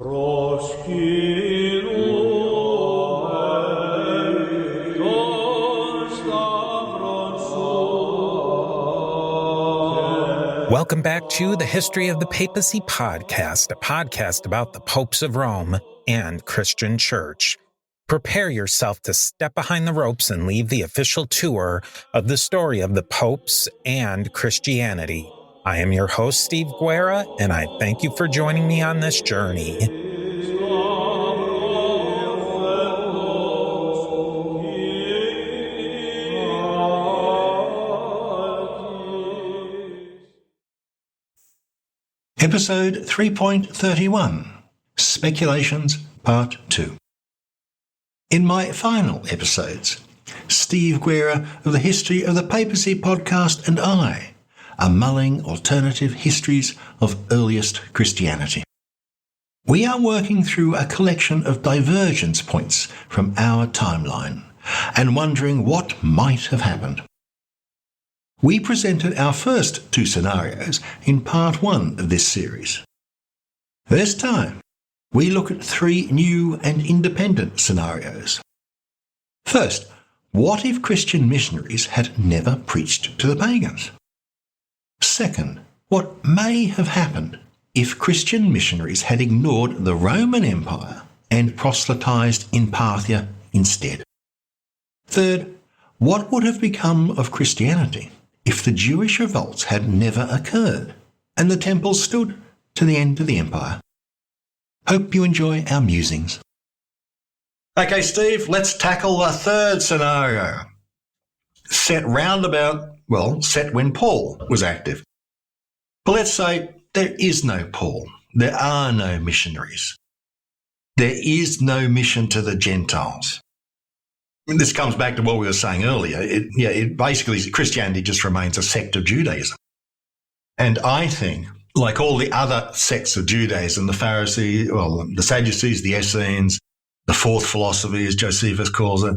Welcome back to the History of the Papacy podcast, a podcast about the popes of Rome and Christian Church. Prepare yourself to step behind the ropes and leave the official tour of the story of the popes and Christianity. I am your host, Steve Guerra, and I thank you for joining me on this journey. Episode 3.31, Speculations, Part 2. In my final episodes, Steve Guerra of the History of the Papacy podcast and I are mulling alternative histories of earliest Christianity. We are working through a collection of divergence points from our timeline and wondering what might have happened. We presented our first two scenarios in part 1 of this series. This time, we look at 3 new and independent scenarios. First, what if Christian missionaries had never preached to the pagans? Second, what may have happened if Christian missionaries had ignored the Roman Empire and proselytized in Parthia instead? Third, what would have become of Christianity if the Jewish revolts had never occurred and the temple stood to the end of the empire? Hope you enjoy our musings. Okay, Steve, let's tackle the third scenario. Set when Paul was active. But let's say there is no Paul. There are no missionaries. There is no mission to the Gentiles. This comes back to what we were saying earlier. It basically, Christianity just remains a sect of Judaism. And I think, like all the other sects of Judaism, the Pharisees, the Sadducees, the Essenes, the fourth philosophy, as Josephus calls it,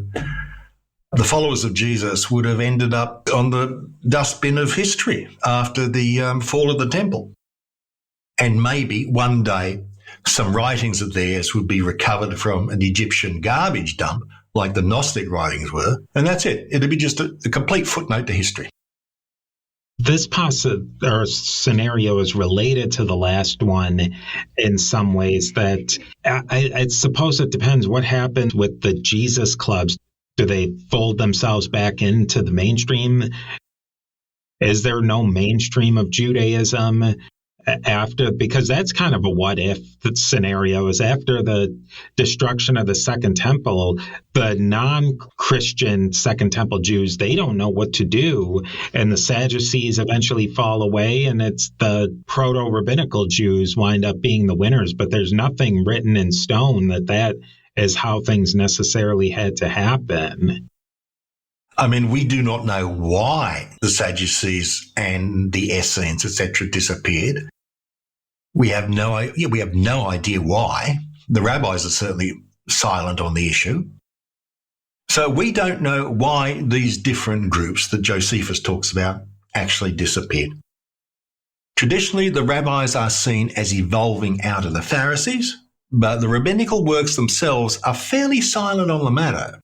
the followers of Jesus would have ended up on the dustbin of history after the fall of the temple. And maybe one day some writings of theirs would be recovered from an Egyptian garbage dump, like the Gnostic writings were, and that's it. It'd be just a complete footnote to history. This scenario is related to the last one in some ways. That I suppose it depends what happened with the Jesus clubs. Do they fold themselves back into the mainstream? Is there no mainstream of Judaism after? Because that's kind of a what if scenario. Is after the destruction of the Second Temple, the non-Christian Second Temple Jews, they don't know what to do, and the Sadducees eventually fall away, and it's the proto-rabbinical Jews wind up being the winners. But there's nothing written in stone that is how things necessarily had to happen. I mean, we do not know why the Sadducees and the Essenes, etc., disappeared. We have no idea why. The rabbis are certainly silent on the issue. So we don't know why these different groups that Josephus talks about actually disappeared. Traditionally, the rabbis are seen as evolving out of the Pharisees, but the rabbinical works themselves are fairly silent on the matter.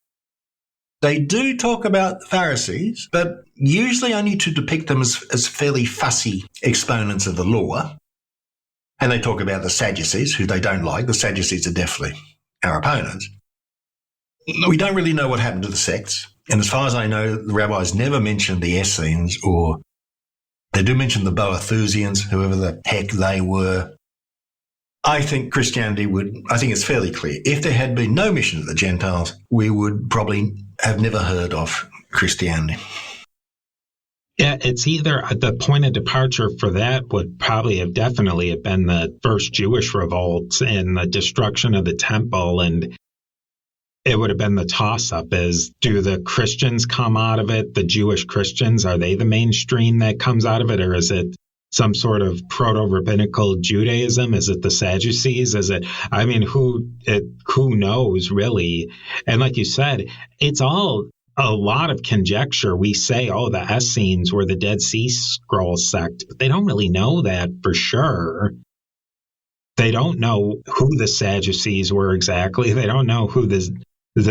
They do talk about the Pharisees, but usually only to depict them as fairly fussy exponents of the law. And they talk about the Sadducees, who they don't like. The Sadducees are definitely our opponents. We don't really know what happened to the sects. And as far as I know, the rabbis never mentioned the Essenes, or they do mention the Boethusians, whoever the heck they were. I think it's fairly clear. If there had been no mission to the Gentiles, we would probably have never heard of Christianity. Yeah, it's either the point of departure for that would probably have definitely have been the first Jewish revolt and the destruction of the temple. And it would have been the toss-up is, do the Christians come out of it? The Jewish Christians, are they the mainstream that comes out of it? Or is it some sort of proto-rabbinical Judaism? Is it the Sadducees? Who knows, really? And like you said, it's all a lot of conjecture. We say, the Essenes were the Dead Sea Scrolls sect, but they don't really know that for sure. They don't know who the Sadducees were exactly. They don't know who the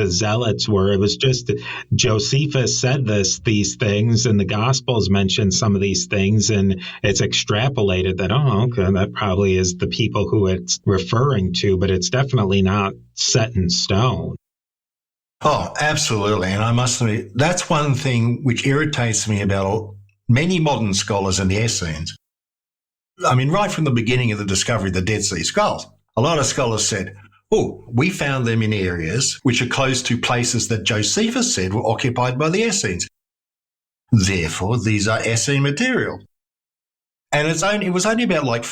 Zealots were. It was just Josephus said these things, and the Gospels mention some of these things, and it's extrapolated that, oh, okay, that probably is the people who it's referring to, but it's definitely not set in stone. Oh, absolutely. And I must admit, that's one thing which irritates me about many modern scholars in the Essenes. I mean, right from the beginning of the discovery of the Dead Sea Scrolls, a lot of scholars said, oh, we found them in areas which are close to places that Josephus said were occupied by the Essenes. Therefore, these are Essene material. And it was only about like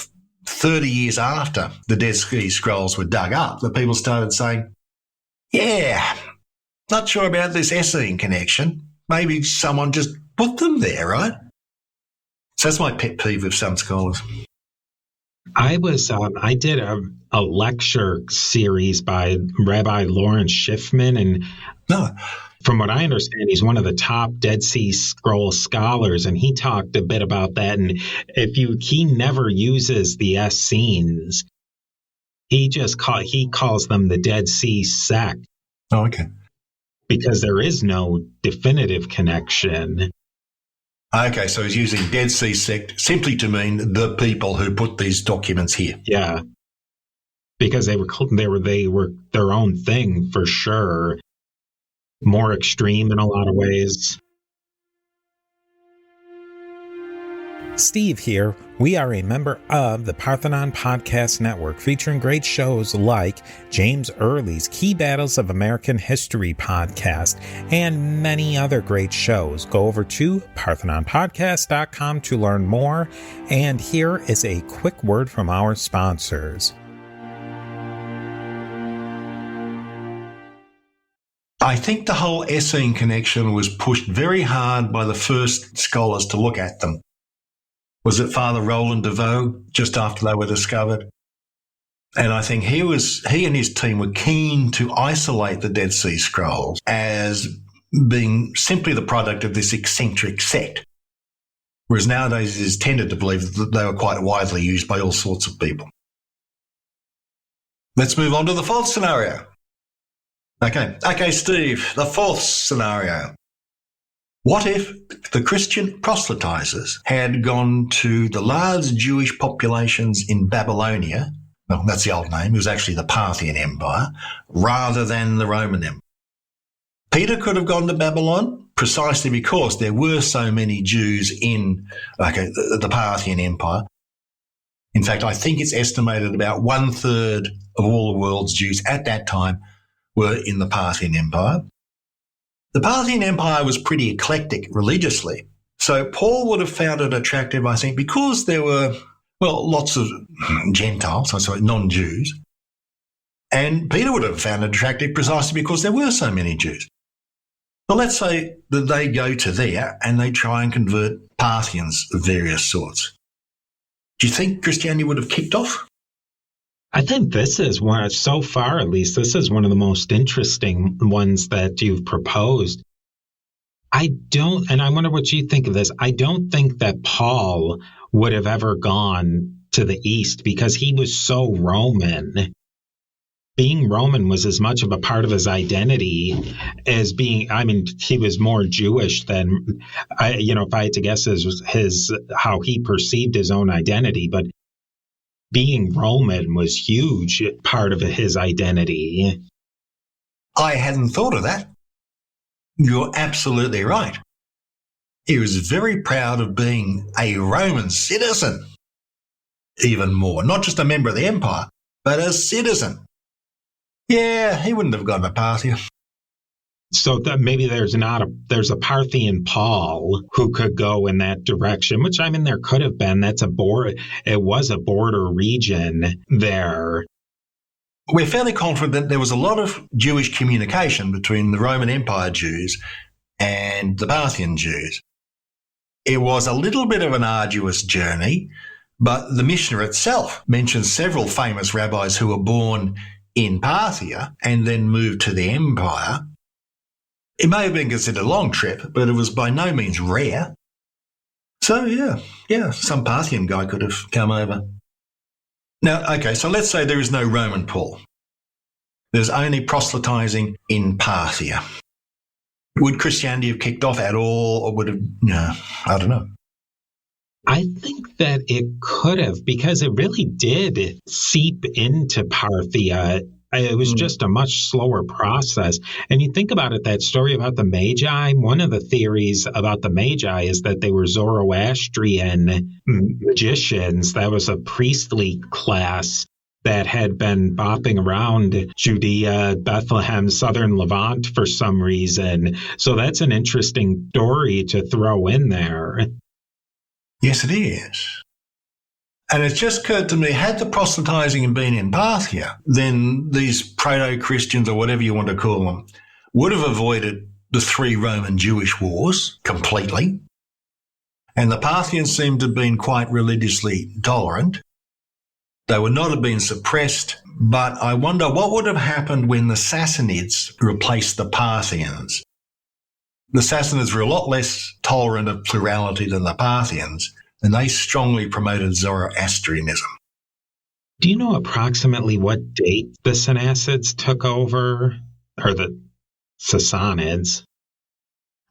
30 years after the Dead Sea Scrolls were dug up that people started saying, yeah, not sure about this Essene connection. Maybe someone just put them there, right? So that's my pet peeve with some scholars. I did a lecture series by Rabbi Lawrence Schiffman, and from what I understand, he's one of the top Dead Sea Scroll scholars, and he talked a bit about that. And he never uses the Essenes, he calls them the Dead Sea sect. Oh, okay. Because there is no definitive connection. Okay, so he's using Dead Sea sect simply to mean the people who put these documents here. Yeah, because they were their own thing for sure. More extreme in a lot of ways. Steve here. We are a member of the Parthenon Podcast Network, featuring great shows like James Early's Key Battles of American History podcast and many other great shows. Go over to parthenonpodcast.com to learn more. And here is a quick word from our sponsors. I think the whole Essene connection was pushed very hard by the first scholars to look at them. Was it Father Roland DeVoe just after they were discovered? And I think he and his team were keen to isolate the Dead Sea Scrolls as being simply the product of this eccentric sect, whereas nowadays it is tended to believe that they were quite widely used by all sorts of people. Let's move on to the fourth scenario. Okay, Steve, the fourth scenario. What if the Christian proselytizers had gone to the large Jewish populations in Babylonia, well, that's the old name, it was actually the Parthian Empire, rather than the Roman Empire? Peter could have gone to Babylon precisely because there were so many Jews in the Parthian Empire. In fact, I think it's estimated about 1/3 of all the world's Jews at that time were in the Parthian Empire. The Parthian Empire was pretty eclectic religiously, so Paul would have found it attractive, I think, because there were, lots of Gentiles, non-Jews, and Peter would have found it attractive precisely because there were so many Jews. But let's say that they go to there and they try and convert Parthians of various sorts. Do you think Christianity would have kicked off? I think this is one, so far at least, this is one of the most interesting ones that you've proposed. And I wonder what you think of this. I don't think that Paul would have ever gone to the East because he was so Roman. Being Roman was as much of a part of his identity as he was more Jewish than, if I had to guess, how he perceived his own identity. But being Roman was huge part of his identity. I hadn't thought of that. You're absolutely right. He was very proud of being a Roman citizen. Even more, not just a member of the empire, but a citizen. Yeah, he wouldn't have gone to Parthia. So that maybe there's a Parthian Paul who could go in that direction, which there could have been. It was a border region there. We're fairly confident there was a lot of Jewish communication between the Roman Empire Jews and the Parthian Jews. It was a little bit of an arduous journey, but the Mishnah itself mentions several famous rabbis who were born in Parthia and then moved to the empire. It may have been considered a long trip, but it was by no means rare. So, yeah, some Parthian guy could have come over. Now, okay, so let's say there is no Roman Paul. There's only proselytizing in Parthia. Would Christianity have kicked off at all, or would it, I don't know. I think that it could have, because it really did seep into Parthia. It was just a much slower process. And you think about it, that story about the Magi, one of the theories about the Magi is that they were Zoroastrian magicians. That was a priestly class that had been bopping around Judea, Bethlehem, southern Levant for some reason. So that's an interesting story to throw in there. Yes, it is. And it's just occurred to me, had the proselytizing been in Parthia, then these proto-Christians, or whatever you want to call them, would have avoided the 3 Roman Jewish wars completely. And the Parthians seem to have been quite religiously tolerant. They would not have been suppressed, but I wonder what would have happened when the Sassanids replaced the Parthians. The Sassanids were a lot less tolerant of plurality than the Parthians, and they strongly promoted Zoroastrianism. Do you know approximately what date the Sassanids took over, or the Sassanids?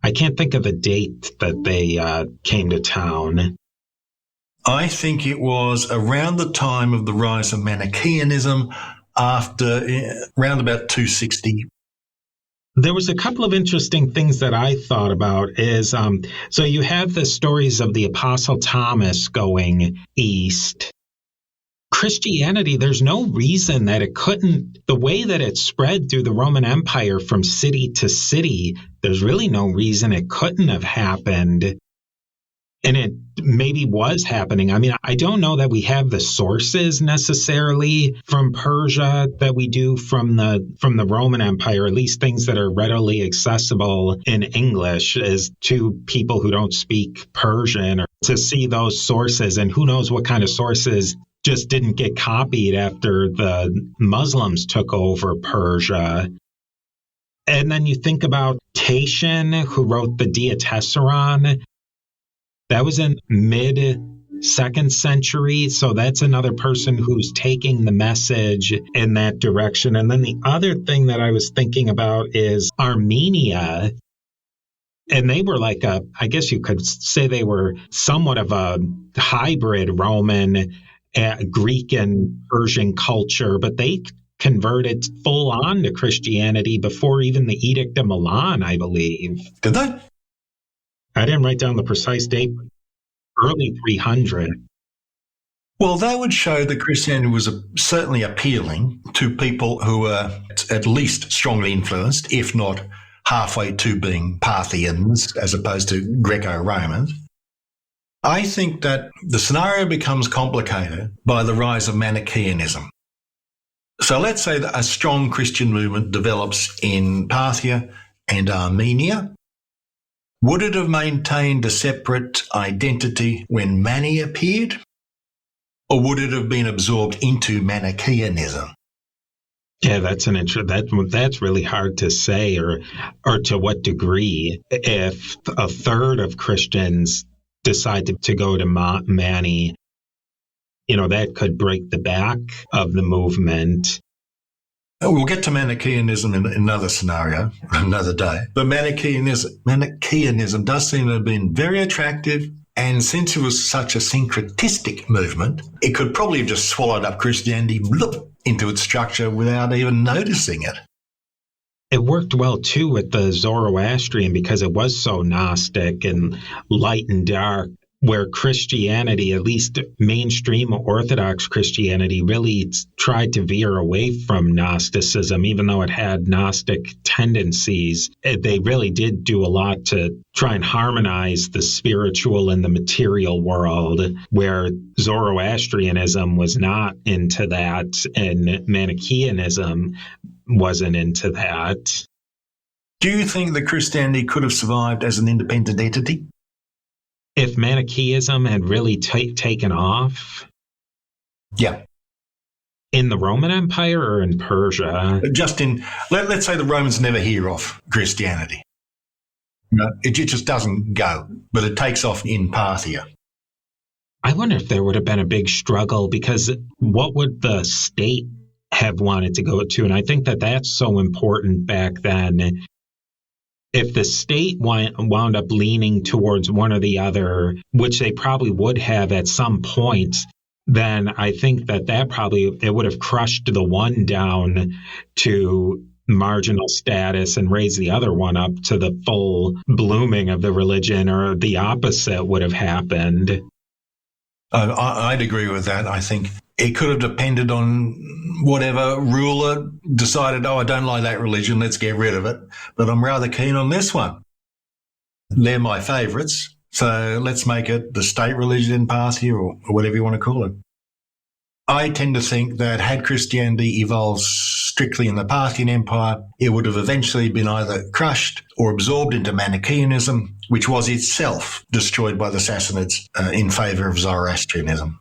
I can't think of the date that they came to town. I think it was around the time of the rise of Manichaeanism, around about 260. There was a couple of interesting things that I thought about is, so you have the stories of the Apostle Thomas going east. Christianity, there's no reason that it couldn't, the way that it spread through the Roman Empire from city to city, there's really no reason it couldn't have happened. And it maybe was happening. I mean, I don't know that we have the sources necessarily from Persia that we do from the Roman Empire, at least things that are readily accessible in English as to people who don't speak Persian, or to see those sources. And who knows what kind of sources just didn't get copied after the Muslims took over Persia. And then you think about Tatian, who wrote the Diatessaron. That was in mid-2nd century, so that's another person who's taking the message in that direction. And then the other thing that I was thinking about is Armenia. And they were like I guess you could say they were somewhat of a hybrid Roman, Greek and Persian culture, but they converted full on to Christianity before even the Edict of Milan, I believe. Did they? I didn't write down the precise date, early 300. Well, that would show that Christianity was certainly appealing to people who were at least strongly influenced, if not halfway to being Parthians as opposed to Greco-Romans. I think that the scenario becomes complicated by the rise of Manichaeanism. So let's say that a strong Christian movement develops in Parthia and Armenia. Would it have maintained a separate identity when Mani appeared? Or would it have been absorbed into Manichaeanism? Yeah, that's that's really hard to say, or to what degree. If a third of Christians decide to go to Mani, that could break the back of the movement. We'll get to Manichaeanism in another scenario, another day. But Manichaeanism does seem to have been very attractive, and since it was such a syncretistic movement, it could probably have just swallowed up Christianity into its structure without even noticing it. It worked well, too, with the Zoroastrian because it was so Gnostic and light and dark, where Christianity, at least mainstream Orthodox Christianity, really tried to veer away from Gnosticism, even though it had Gnostic tendencies. They really did do a lot to try and harmonize the spiritual and the material world, where Zoroastrianism was not into that and Manichaeanism wasn't into that. Do you think that Christianity could have survived as an independent entity? If Manichaeism had really taken off? Yeah. In the Roman Empire or in Persia? Just let's say the Romans never hear of Christianity. It just doesn't go, but it takes off in Parthia. I wonder if there would have been a big struggle, because what would the state have wanted to go to? And I think that that's so important back then. If the state wound up leaning towards one or the other, which they probably would have at some point, then I think that it would have crushed the one down to marginal status and raised the other one up to the full blooming of the religion, or the opposite would have happened. I'd agree with that. I think it could have depended on whatever ruler decided, I don't like that religion, let's get rid of it, but I'm rather keen on this one. They're my favourites, so let's make it the state religion party, or whatever you want to call it. I tend to think that had Christianity evolved strictly in the Parthian Empire, it would have eventually been either crushed or absorbed into Manichaeanism, which was itself destroyed by the Sassanids in favour of Zoroastrianism.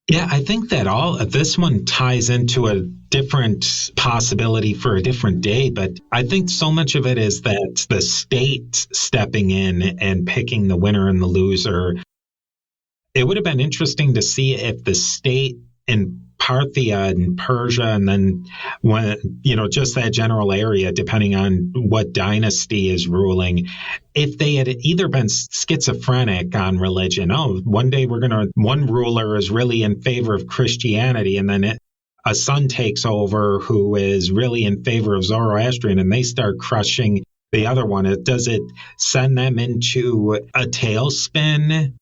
Yeah, I think that this one ties into a different possibility for a different day, but I think so much of it is that the state stepping in and picking the winner and the loser. It would have been interesting to see if the state in Parthia and Persia, and then just that general area, depending on what dynasty is ruling, if they had either been schizophrenic on religion. One day one ruler is really in favor of Christianity, and then a son takes over who is really in favor of Zoroastrian, and they start crushing the other one. Does it send them into a tailspin?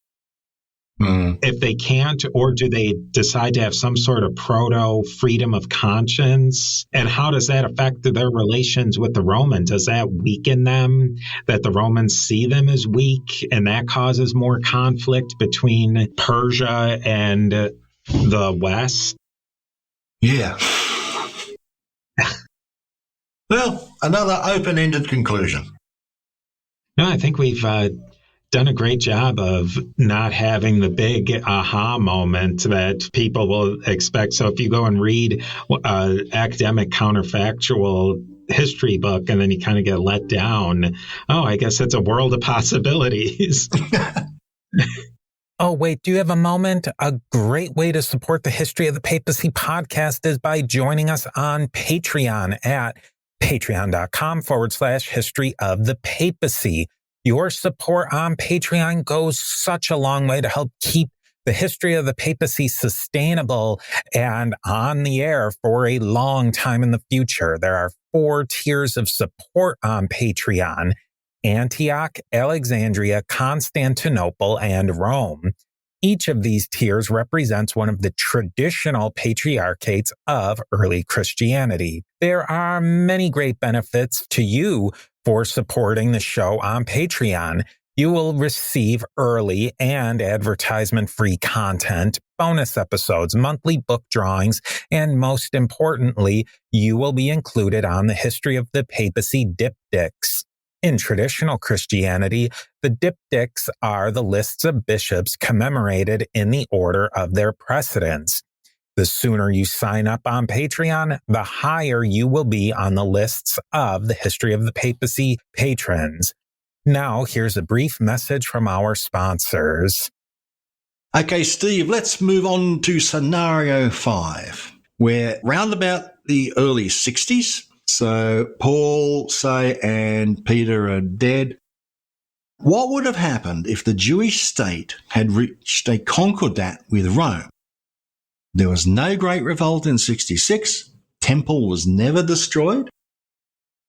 If they can't, or do they decide to have some sort of proto-freedom of conscience? And how does that affect their relations with the Romans? Does that weaken them, that the Romans see them as weak, and that causes more conflict between Persia and the West? Yeah. Well, another open-ended conclusion. No, I think we've done a great job of not having the big aha moment that people will expect. So if you go and read academic counterfactual history book and then you kind of get let down, I guess it's a world of possibilities. Oh, wait, do you have a moment? A great way to support the History of the Papacy podcast is by joining us on Patreon at patreon.com/history of the papacy. Your support on Patreon goes such a long way to help keep the History of the Papacy sustainable and on the air for a long time in the future. There are 4 tiers of support on Patreon: Antioch, Alexandria, Constantinople, and Rome. Each of these tiers represents one of the traditional patriarchates of early Christianity. There are many great benefits to you for supporting the show on Patreon. You will receive early and advertisement-free content, bonus episodes, monthly book drawings, and most importantly, you will be included on the History of the Papacy diptychs. In traditional Christianity, the diptychs are the lists of bishops commemorated in the order of their precedence. The sooner you sign up on Patreon, the higher you will be on the lists of the History of the Papacy patrons. Now, here's a brief message from our sponsors. Okay, Steve, let's move on to scenario 5, where round about the early 60s, so Paul, say, and Peter are dead. What would have happened if the Jewish state had reached a concordat with Rome? There was no great revolt in 66. Temple was never destroyed.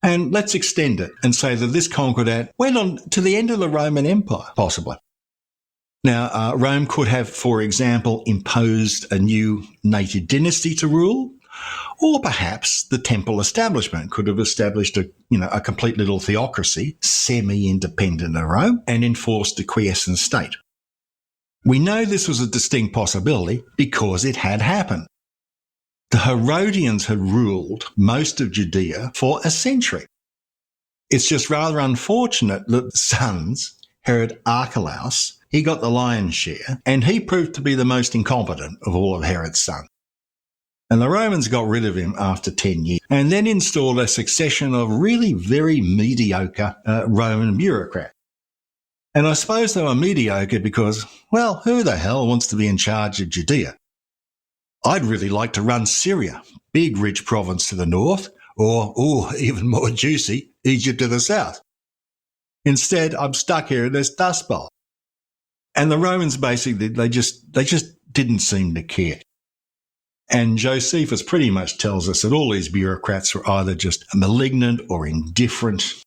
And let's extend it and say that this concordat went on to the end of the Roman Empire, possibly. Now, Rome could have, for example, imposed a new native dynasty to rule, or perhaps the temple establishment could have established a complete little theocracy, semi-independent of Rome, and enforced a quiescent state. We know this was a distinct possibility because it had happened. The Herodians had ruled most of Judea for a century. It's just rather unfortunate that the sons, Herod Archelaus, he got the lion's share, and he proved to be the most incompetent of all of Herod's sons. And the Romans got rid of him after 10 years and then installed a succession of really very mediocre Roman bureaucrats. And I suppose they were mediocre because, well, who the hell wants to be in charge of Judea? I'd really like to run Syria, big rich province to the north, or even more juicy, Egypt to the south. Instead, I'm stuck here in this dust bowl. And the Romans basically, they just didn't seem to care. And Josephus pretty much tells us that all these bureaucrats were either just malignant or indifferent.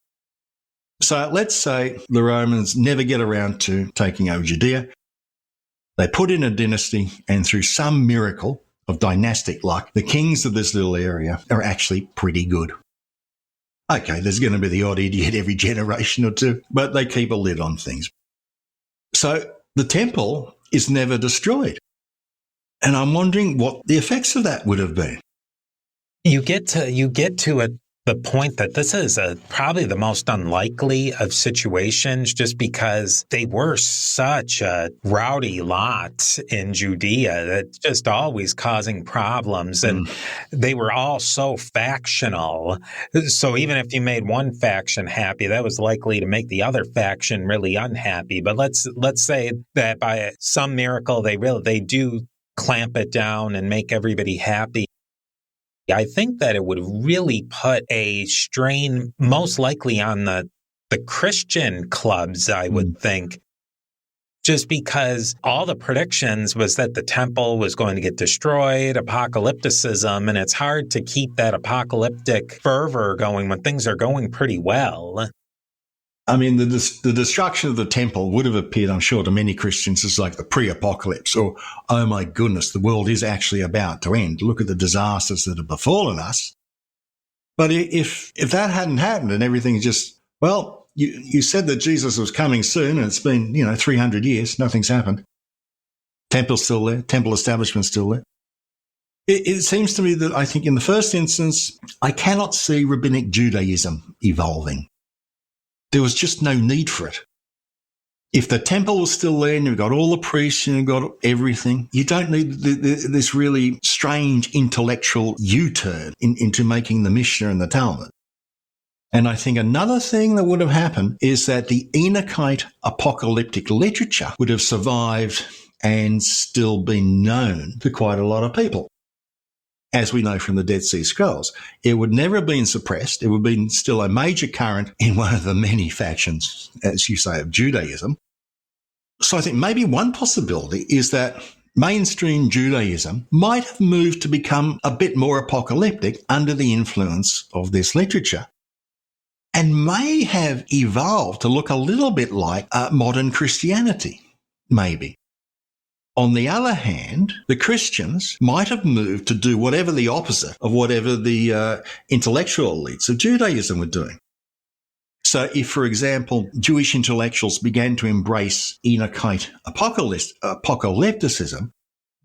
So let's say the Romans never get around to taking over Judea. They put in a dynasty, and through some miracle of dynastic luck, the kings of this little area are actually pretty good. Okay, there's going to be the odd idiot every generation or two, but they keep a lid on things. So the temple is never destroyed. And I'm wondering what the effects of that would have been. You get to the point that this is probably the most unlikely of situations, just because they were such a rowdy lot in Judea that's just always causing problems. And they were all so factional. So even if you made one faction happy, that was likely to make the other faction really unhappy. But let's say that by some miracle they do clamp it down and make everybody happy. I think that it would really put a strain most likely on the Christian clubs, I would think, just because all the predictions was that the temple was going to get destroyed, apocalypticism, and it's hard to keep that apocalyptic fervor going when things are going pretty well. I mean, the destruction of the temple would have appeared, I'm sure, to many Christians as like the pre-apocalypse, or, oh my goodness, the world is actually about to end. Look at the disasters that have befallen us. But if that hadn't happened and everything's just, well, you said that Jesus was coming soon and it's been, 300 years, nothing's happened. Temple's still there, temple establishment's still there. It seems to me that I think in the first instance, I cannot see rabbinic Judaism evolving. There was just no need for it. If the temple was still there and you've got all the priests and you've got everything, you don't need this really strange intellectual U-turn into making the Mishnah and the Talmud. And I think another thing that would have happened is that the Enochite apocalyptic literature would have survived and still been known to quite a lot of people. As we know from the Dead Sea Scrolls, it would never have been suppressed. It would have been still a major current in one of the many factions, as you say, of Judaism. So I think maybe one possibility is that mainstream Judaism might have moved to become a bit more apocalyptic under the influence of this literature, and may have evolved to look a little bit like modern Christianity, maybe. On the other hand, the Christians might have moved to do whatever the opposite of whatever the intellectual elites of Judaism were doing. So if, for example, Jewish intellectuals began to embrace Enochite apocalypticism,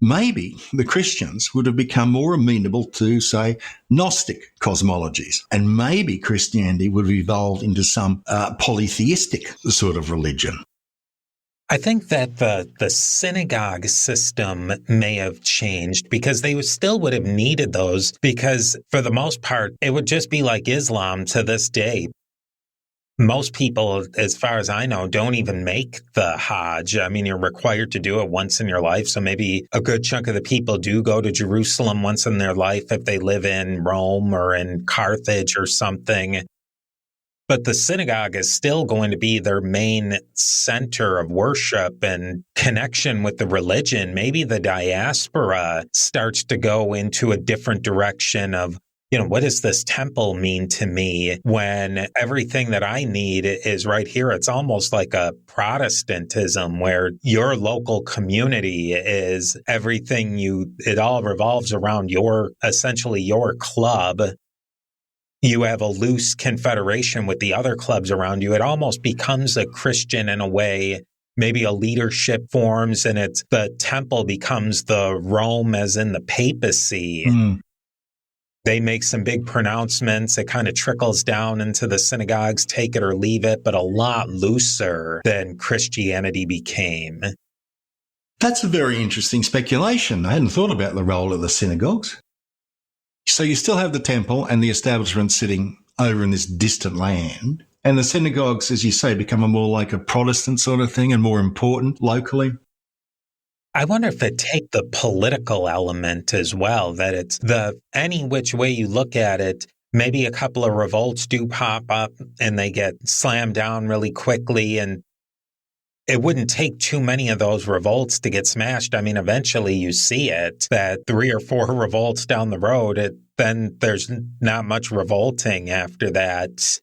maybe the Christians would have become more amenable to, say, Gnostic cosmologies. And maybe Christianity would have evolved into some polytheistic sort of religion. I think that the synagogue system may have changed because they still would have needed those, because for the most part, it would just be like Islam to this day. Most people, as far as I know, don't even make the Hajj. I mean, you're required to do it once in your life. So maybe a good chunk of the people do go to Jerusalem once in their life if they live in Rome or in Carthage or something. But the synagogue is still going to be their main center of worship and connection with the religion. Maybe the diaspora starts to go into a different direction of, what does this temple mean to me when everything that I need is right here? It's almost like a Protestantism where your local community is everything it all revolves around essentially your club. You have a loose confederation with the other clubs around you. It almost becomes a Christian in a way. Maybe a leadership forms and the temple becomes the Rome as in the papacy. They make some big pronouncements. It kind of trickles down into the synagogues, take it or leave it, but a lot looser than Christianity became. That's a very interesting speculation. I hadn't thought about the role of the synagogues. So you still have the temple and the establishment sitting over in this distant land, And the synagogues, as you say, become a more like a Protestant sort of thing and more important locally. I wonder if it take the political element as well, that it's any which way you look at it, maybe a couple of revolts do pop up and they get slammed down really quickly, and it wouldn't take too many of those revolts to get smashed. I mean, eventually you see it, that 3 or 4 revolts down the road, then there's not much revolting after that.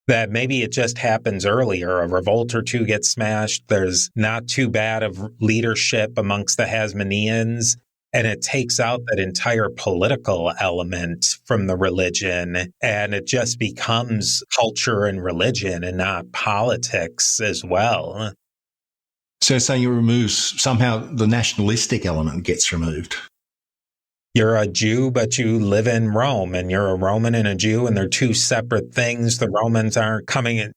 That maybe it just happens earlier. A revolt or two gets smashed. There's not too bad of leadership amongst the Hasmoneans, and it takes out that entire political element from the religion, and it just becomes culture and religion and not politics as well. So saying you remove, somehow the nationalistic element gets removed. You're a Jew, but you live in Rome, and you're a Roman and a Jew, and they're two separate things. The Romans aren't coming in.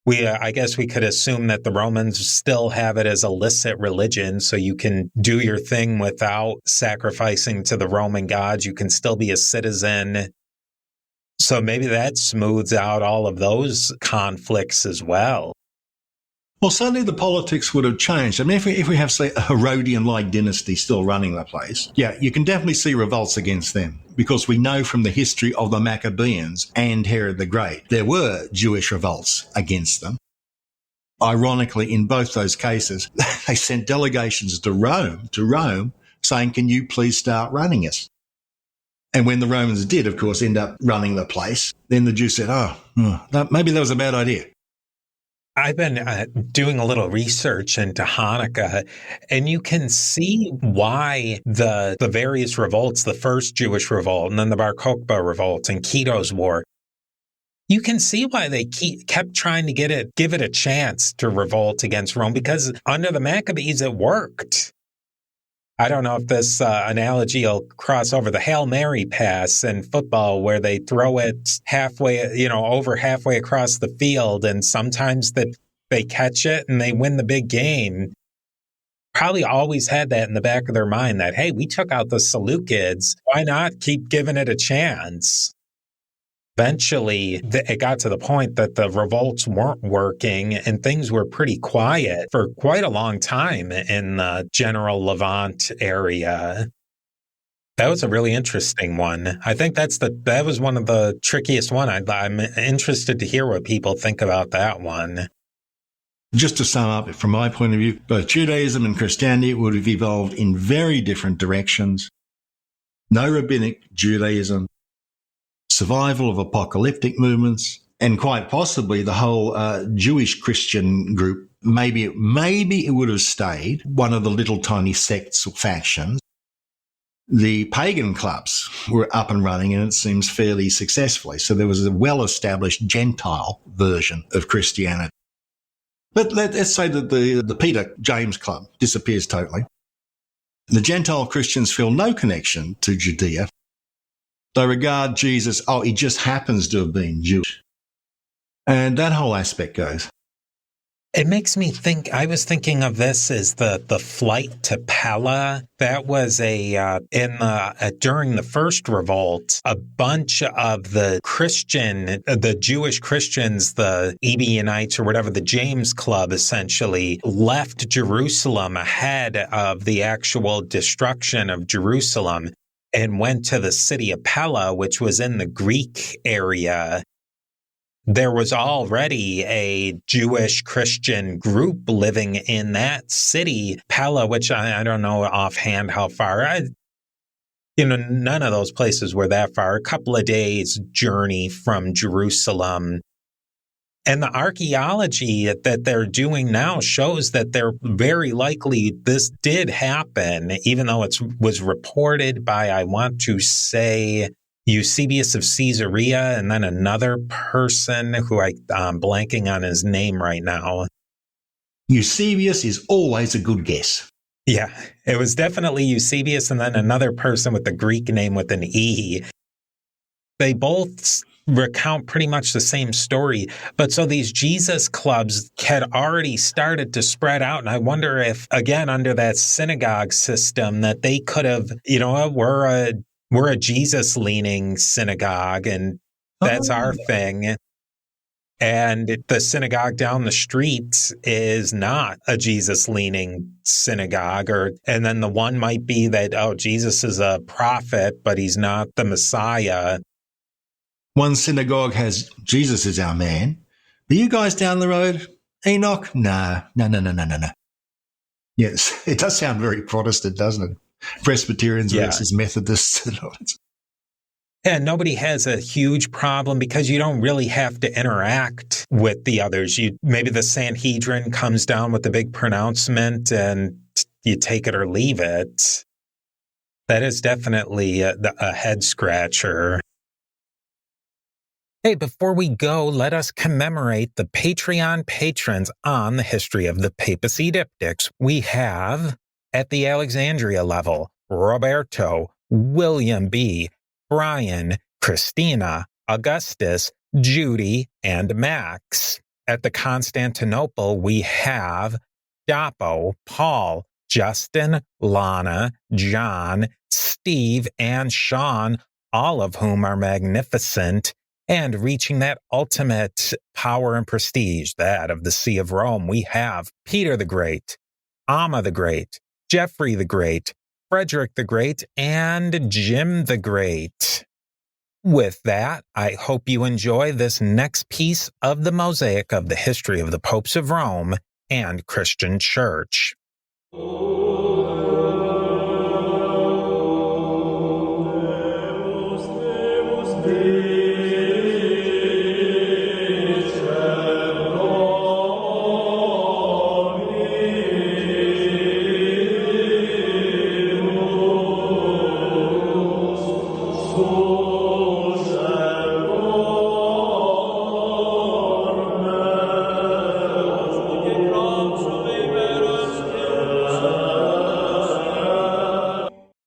I guess we could assume that the Romans still have it as a licit religion, so you can do your thing without sacrificing to the Roman gods. You can still be a citizen. So maybe that smooths out all of those conflicts as well. Well, certainly the politics would have changed. I mean, if we have, say, a Herodian-like dynasty still running the place, yeah, you can definitely see revolts against them, because we know from the history of the Maccabees and Herod the Great, there were Jewish revolts against them. Ironically, in both those cases, they sent delegations to Rome, saying, can you please start running us? And when the Romans did, of course, end up running the place, then the Jews said, maybe that was a bad idea. I've been doing a little research into Hanukkah, and you can see why the various revolts, the first Jewish revolt, and then the Bar Kokhba revolt and Keto's War, you can see why they kept trying to give it a chance to revolt against Rome, because under the Maccabees, it worked. I don't know if this analogy will cross over the Hail Mary pass in football, where they throw it halfway, over halfway across the field, and sometimes they catch it and they win the big game. Probably always had that in the back of their mind, that, hey, we took out the Seleucids. Why not keep giving it a chance? Eventually, it got to the point that the revolts weren't working and things were pretty quiet for quite a long time in the general Levant area. That was a really interesting one. I think that was one of the trickiest one. I'm interested to hear what people think about that one. Just to sum up, from my point of view, both Judaism and Christianity would have evolved in very different directions. No rabbinic Judaism, survival of apocalyptic movements, and quite possibly the whole Jewish Christian group. Maybe it would have stayed one of the little tiny sects or factions. The pagan clubs were up and running, and it seems fairly successfully. So there was a well-established Gentile version of Christianity. But let's say that the Peter James Club disappears totally. The Gentile Christians feel no connection to Judea. They regard Jesus, he just happens to have been Jewish. And that whole aspect goes. It makes me think, I was thinking of this as the flight to Pella. That was during the first revolt, a bunch of the Jewish Christians, the Ebionites or whatever, the James Club essentially, left Jerusalem ahead of the actual destruction of Jerusalem and went to the city of Pella, which was in the Greek area. There was already a Jewish Christian group living in that city, Pella, which I don't know offhand how far. None of those places were that far, a couple of days' journey from Jerusalem. And the archaeology that they're doing now shows that they're very likely this did happen, even though it was reported by, I want to say, Eusebius of Caesarea, and then another person who I'm blanking on his name right now. Eusebius is always a good guess. Yeah, it was definitely Eusebius, and then another person with the Greek name with an E. They both recount pretty much the same story. But so these Jesus clubs had already started to spread out. And I wonder if, again, under that synagogue system, that they could have, we're a Jesus-leaning synagogue, and that's our thing. And the synagogue down the street is not a Jesus-leaning synagogue. And then the one might be that, oh, Jesus is a prophet, but he's not the Messiah. One synagogue has Jesus is our man. Are you guys down the road? Enoch? No. Yes, it does sound very Protestant, doesn't it? Presbyterians versus Methodists and all that. And nobody has a huge problem because you don't really have to interact with the others. Maybe the Sanhedrin comes down with the big pronouncement and you take it or leave it. That is definitely a head scratcher. Hey, before we go, let us commemorate the Patreon patrons on the history of the papacy diptychs. We have, at the Alexandria level, Roberto, William B., Brian, Christina, Augustus, Judy, and Max. At the Constantinople, we have Dapo, Paul, Justin, Lana, John, Steve, and Sean, all of whom are magnificent and reaching that ultimate power and prestige, that of the See of Rome. We have Peter the Great, Amma the Great, Geoffrey the Great, Frederick the Great, and Jim the Great. With that, I hope you enjoy this next piece of the mosaic of the history of the popes of Rome and Christian Church. Deus, Deus, Deus.